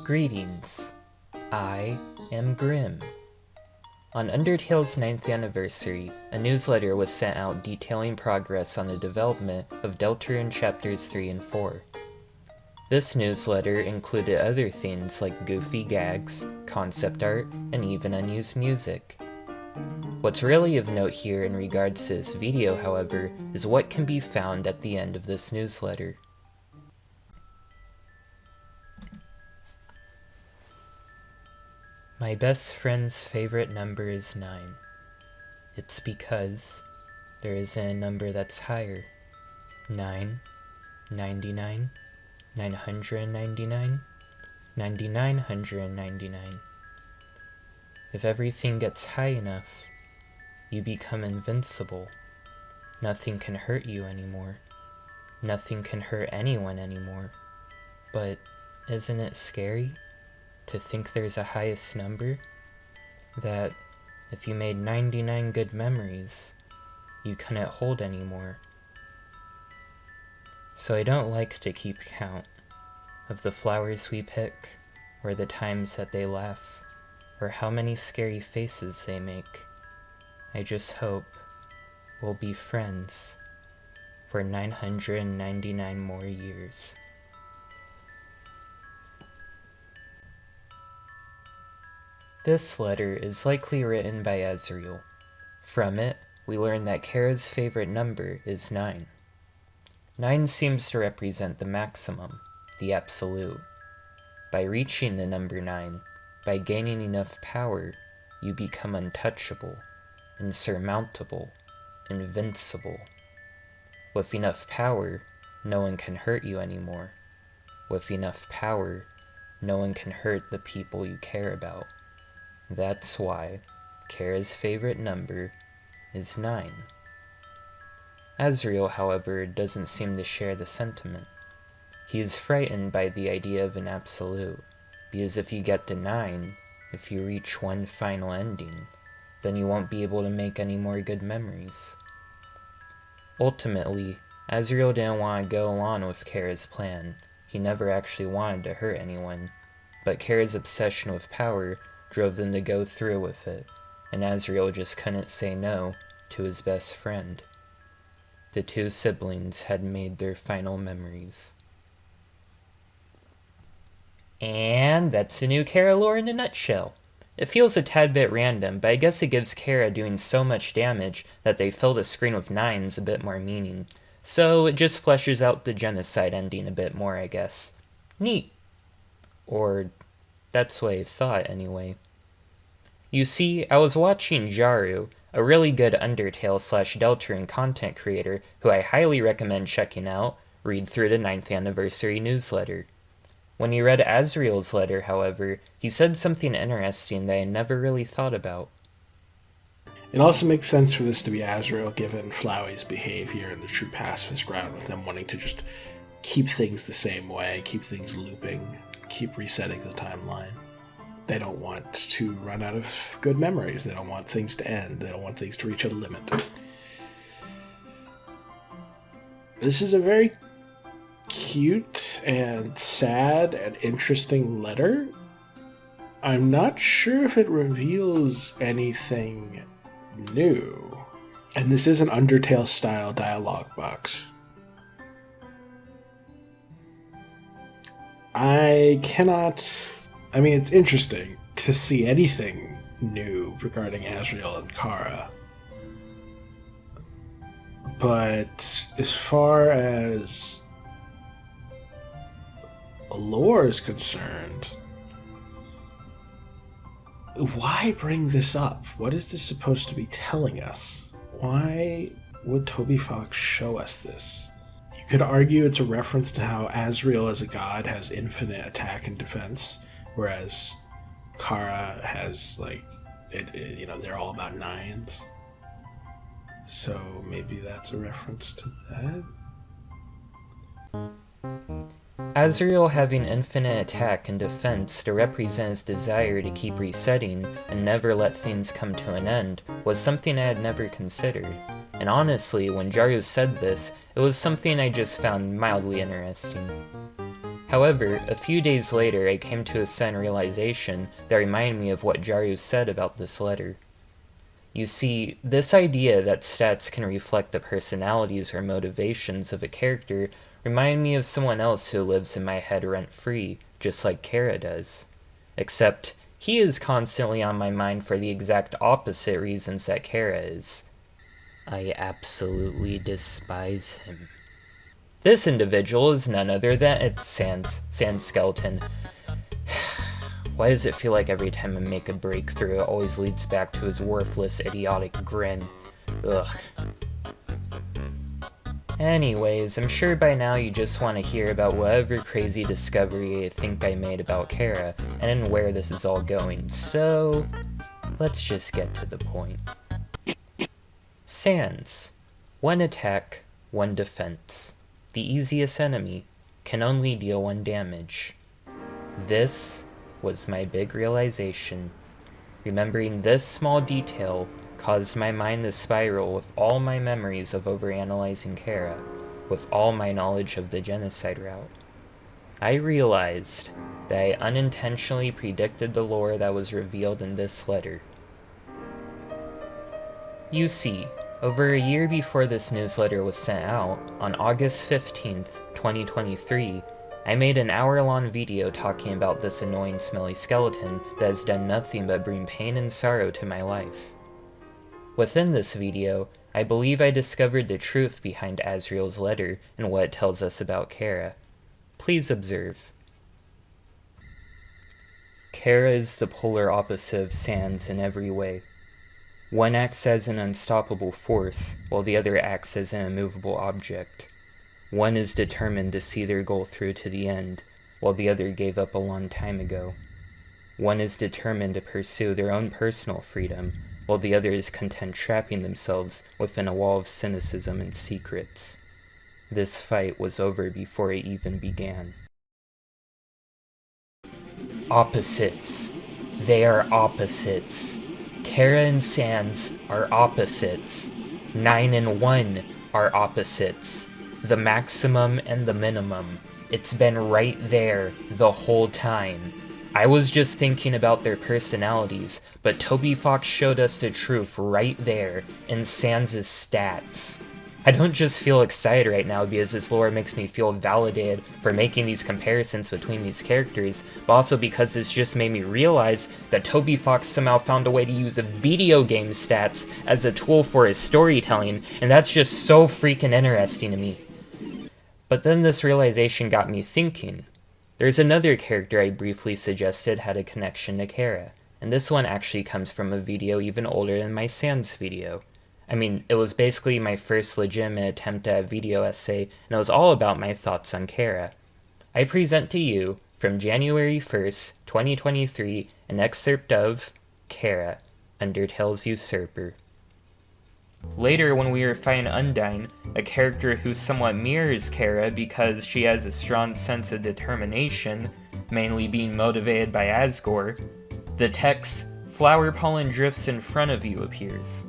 Greetings, I am Grim. On Undertale's 9th anniversary, a newsletter was sent out detailing progress on the development of Deltarune Chapters 3 and 4. This newsletter included other things like goofy gags, concept art, and even unused music. What's really of note here in regards to this video, however, is what can be found at the end of this newsletter. My best friend's favorite number is 9. It's because there isn't a number that's higher. 9, 99, 999, 9999. If everything gets high enough, you become invincible. Nothing can hurt you anymore. Nothing can hurt anyone anymore. But isn't it scary to think there's a highest number? That if you made 99 good memories, you couldn't hold anymore. So I don't like to keep count of the flowers we pick, or the times that they laugh, or how many scary faces they make. I just hope we'll be friends for 999 more years. This letter is likely written by Azriel. From it, we learn that Chara's favorite number is 9. 9 seems to represent the maximum, the absolute. By reaching the number 9, by gaining enough power, you become untouchable, insurmountable, invincible. With enough power, no one can hurt you anymore. With enough power, no one can hurt the people you care about. That's why Chara's favorite number is 9. Azriel, however, doesn't seem to share the sentiment. He is frightened by the idea of an absolute, because if you get to 9, if you reach one final ending, then you won't be able to make any more good memories. Ultimately, Azriel didn't want to go along with Chara's plan. He never actually wanted to hurt anyone, but Chara's obsession with power drove them to go through with it, and Azriel just couldn't say no to his best friend. The two siblings had made their final memories. And that's the new Chara lore in a nutshell. It feels a tad bit random, but I guess it gives Chara doing so much damage that they fill the screen with 9s a bit more meaning. So it just fleshes out the genocide ending a bit more, I guess. Neat. Or that's what I thought, anyway. You see, I was watching Jaru, a really good Undertale/Deltarune content creator who I highly recommend checking out, read through the 9th anniversary newsletter. When he read Azriel's letter, however, he said something interesting that I never really thought about. It also makes sense for this to be Azriel, given Flowey's behavior and the true pacifist ground, with them wanting to just keep things the same way, keep things looping, keep resetting the timeline. They don't want to run out of good memories. They don't want things to end. They don't want things to reach a limit. This is a very cute and sad and interesting letter. I'm not sure if it reveals anything new. And this is an Undertale-style dialogue box. I mean, it's interesting to see anything new regarding Azriel and Chara. But as far as lore is concerned, why bring this up? What is this supposed to be telling us? Why would Toby Fox show us this? You could argue it's a reference to how Azriel as a god has infinite attack and defense, whereas Chara has, they're all about 9s. So maybe that's a reference to that? Azriel having infinite attack and defense to represent his desire to keep resetting and never let things come to an end was something I had never considered. And honestly, when Jaru said this, it was something I just found mildly interesting. However, a few days later I came to a sudden realization that reminded me of what Jaru said about this letter. You see, this idea that stats can reflect the personalities or motivations of a character reminded me of someone else who lives in my head rent-free, just like Chara does. Except, he is constantly on my mind for the exact opposite reasons that Chara is. I absolutely despise him. This individual is none other than Sans Skeleton. Why does it feel like every time I make a breakthrough, it always leads back to his worthless, idiotic grin? Ugh. Anyways, I'm sure by now you just want to hear about whatever crazy discovery I think I made about Chara, and where this is all going, so let's just get to the point. Sans. 1 attack, 1 defense. The easiest enemy, can only deal 1 damage. This was my big realization. Remembering this small detail caused my mind to spiral with all my memories of overanalyzing Chara, with all my knowledge of the genocide route. I realized that I unintentionally predicted the lore that was revealed in this letter. You see, over a year before this newsletter was sent out, on August 15th, 2023, I made an hour-long video talking about this annoying smelly skeleton that has done nothing but bring pain and sorrow to my life. Within this video, I believe I discovered the truth behind Azriel's letter and what it tells us about Chara. Please observe. Chara is the polar opposite of Sans in every way. One acts as an unstoppable force, while the other acts as an immovable object. One is determined to see their goal through to the end, while the other gave up a long time ago. One is determined to pursue their own personal freedom, while the other is content trapping themselves within a wall of cynicism and secrets. This fight was over before it even began. Opposites. They are opposites. Chara and Sans are opposites. 9 and 1 are opposites. The maximum and the minimum. It's been right there the whole time. I was just thinking about their personalities, but Toby Fox showed us the truth right there in Sans' stats. I don't just feel excited right now because this lore makes me feel validated for making these comparisons between these characters, but also because this just made me realize that Toby Fox somehow found a way to use a video game stats as a tool for his storytelling, and that's just so freaking interesting to me. But then this realization got me thinking. There's another character I briefly suggested had a connection to Chara, and this one actually comes from a video even older than my Sans video. I mean, it was basically my first legitimate attempt at a video essay, and it was all about my thoughts on Chara. I present to you, from January 1st, 2023, an excerpt of Chara, Undertale's Usurper. Later, when we were fighting Undyne, a character who somewhat mirrors Chara because she has a strong sense of determination, mainly being motivated by Asgore, the text, "Flower pollen drifts in front of you" appears.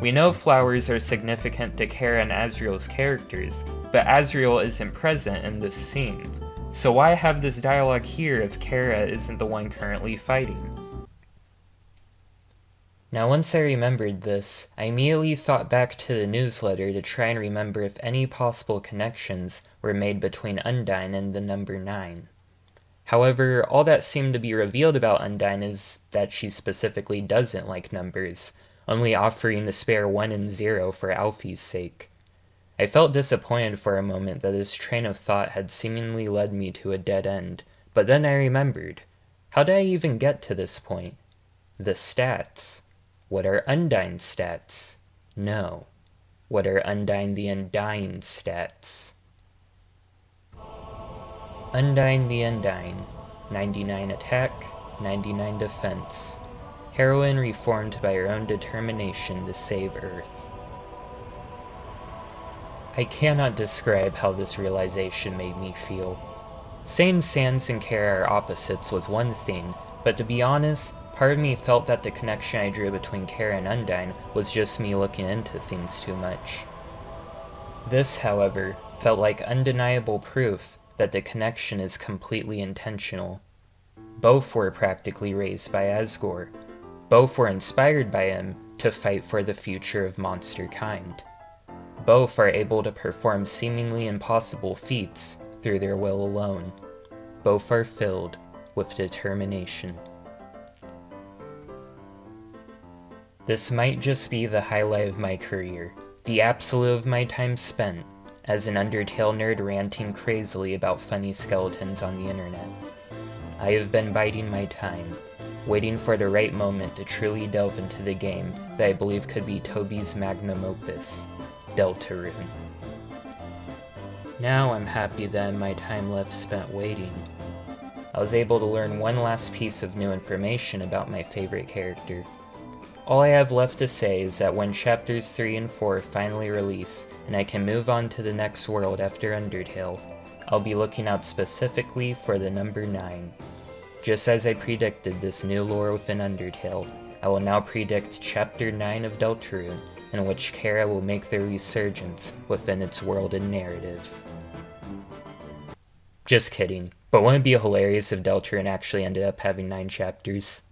We know flowers are significant to Chara and Azriel's characters, but Azriel isn't present in this scene. So why have this dialogue here if Chara isn't the one currently fighting? Now once I remembered this, I immediately thought back to the newsletter to try and remember if any possible connections were made between Undyne and the number 9. However, all that seemed to be revealed about Undyne is that she specifically doesn't like numbers, only offering the spare 1 and 0 for Alfie's sake. I felt disappointed for a moment that this train of thought had seemingly led me to a dead end, but then I remembered. How did I even get to this point? The stats. What are Undyne's stats? No. What are Undyne the Undyne stats? Undyne the Undyne. 99 attack, 99 defense. Heroine reformed by her own determination to save Earth. I cannot describe how this realization made me feel. Saying Sans and Chara are opposites was one thing, but to be honest, part of me felt that the connection I drew between Chara and Undyne was just me looking into things too much. This, however, felt like undeniable proof that the connection is completely intentional. Both were practically raised by Asgore. Both were inspired by him to fight for the future of monster kind. Both are able to perform seemingly impossible feats through their will alone. Both are filled with determination. This might just be the highlight of my career, the absolute of my time spent as an Undertale nerd ranting crazily about funny skeletons on the internet. I have been biding my time, waiting for the right moment to truly delve into the game that I believe could be Toby's magnum opus, Deltarune. Now I'm happy that in my time left spent waiting, I was able to learn one last piece of new information about my favorite character. All I have left to say is that when chapters 3 and 4 finally release and I can move on to the next world after Undertale, I'll be looking out specifically for the number 9. Just as I predicted this new lore within Undertale, I will now predict Chapter 9 of Deltarune, in which Chara will make their resurgence within its world and narrative. Just kidding, but wouldn't it be hilarious if Deltarune actually ended up having 9 chapters?